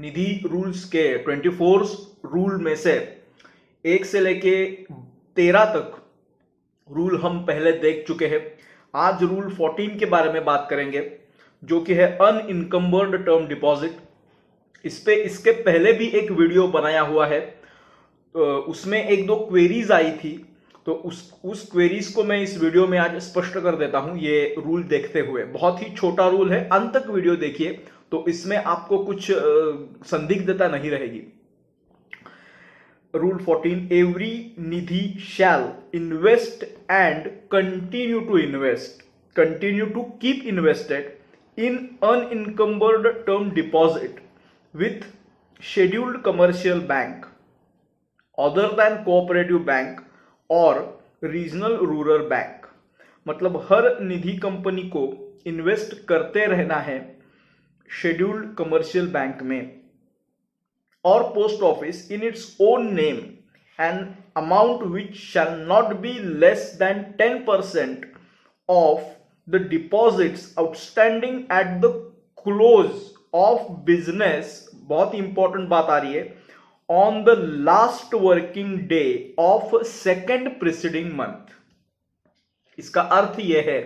निधि rules के 24 rule में से 1 से लेके 13 तक रूल हम पहले देख चुके हैं। आज रूल 14 के बारे में बात करेंगे, जो कि है अनइनकम्बर्ड टर्म डिपॉजिट। इसके पहले भी एक वीडियो बनाया हुआ है, उसमें 1-2 क्वेरीज आई थी, तो उस क्वेरीज को मैं इस वीडियो में आज स्पष्ट कर देता हूं। ये रूल देखते हुए बहुत ही छोटा रूल है, अंत तक वीडियो देखिए तो इसमें आपको कुछ संदिग्धता नहीं रहेगी। Rule 14, every nidhi shall invest and continue to keep invested in unencumbered term deposit with scheduled commercial bank other than cooperative bank और रीजनल रूरल बैंक। मतलब हर निधि कंपनी को इन्वेस्ट करते रहना है शेड्यूल्ड कमर्शियल बैंक में और post office in its own name an amount which shall not be less than 10% of the deposits outstanding at the close of business. बहुत important बात आ रही है, on the last working day of second preceding month. इसका अर्थ यह है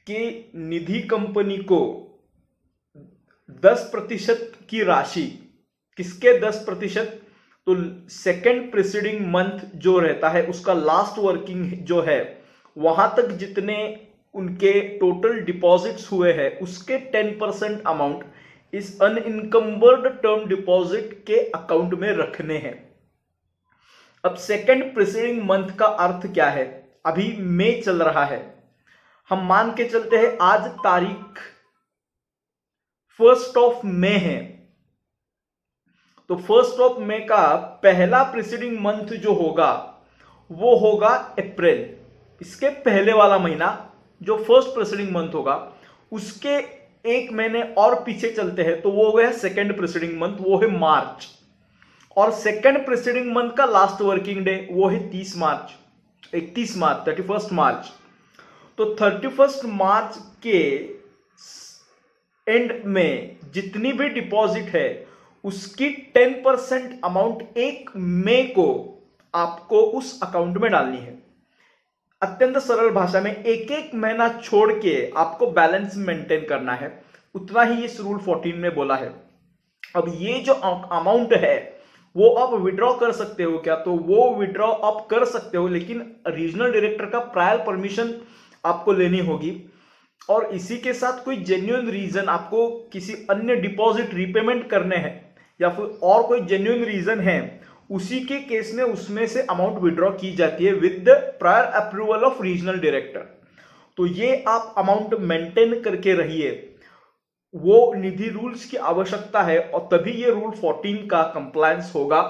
कि निधि company को 10% की राशि, किसके 10%? तो सेकेंड प्रीसीडिंग मंथ जो रहता है उसका लास्ट वर्किंग जो है, वहां तक जितने उनके टोटल डिपॉजिट्स हुए हैं उसके 10% अमाउंट इस अनइनकम्बर्ड टर्म डिपॉजिट के अकाउंट में रखने हैं। अब सेकेंड प्रीसीडिंग मंथ का अर्थ क्या है? अभी मई चल रहा है, हम मान के चलते हैं आज तारीख 1 मई है, तो 1 मई का पहला प्रीसीडिंग मंथ जो होगा वो होगा अप्रैल। इसके पहले वाला महीना जो फर्स्ट प्रीसीडिंग मंथ होगा उसके 1 महीने और पीछे चलते हैं तो वो हो गया सेकेंड प्रीसीडिंग मंथ, वो है मार्च। और सेकेंड प्रीसीडिंग मंथ का लास्ट वर्किंग डे वो है 31 मार्च। तो 31 मार्च के एंड में जितनी भी डिपॉजिट है उसकी 10% अमाउंट 1 मई को आपको उस अकाउंट में डालनी है। अत्यंत सरल भाषा में एक महीना छोड़ के आपको बैलेंस मेंटेन करना है, उतना ही इस रूल 14 में बोला है। अब ये जो अमाउंट है वो आप विड्रॉ कर सकते हो क्या? तो वो विड्रॉ आप कर सकते हो, लेकिन रीजनल डायरेक्टर का प्रायर परमिशन आपको लेनी होगी। और इसी के साथ कोई जेन्युइन रीजन, आपको किसी अन्य डिपॉजिट रीपेमेंट करने हैं या फिर और कोई जेन्युइन रीजन है, उसी के केस में उसमें से अमाउंट विड्रॉ की जाती है with the prior approval of regional director. तो ये आप अमाउंट मेंटेन करके रहिए, वो निधि रूल्स की आवश्यकता है और तभी ये रूल 14 का कंप्लायंस होगा।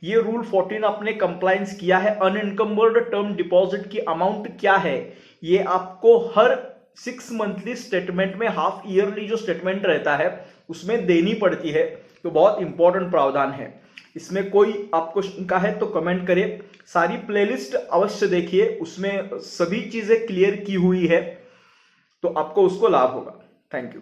ये रूल 14 आपने कंप्लायंस किया है, अनइनकम्बर्ड टर्म डिपॉजिट की अमाउंट क्या है ये आपको हर 6 मंथली स्टेटमेंट में, हाफ ईयरली जो स्टेटमेंट रहता है उसमें देनी पड़ती है। तो बहुत इंपॉर्टेंट प्रावधान है। इसमें कोई आपको शंका है तो कमेंट करिए। सारी प्लेलिस्ट अवश्य देखिए, उसमें सभी चीजें क्लियर की हुई है, तो आपको उसको लाभ होगा। Thank you.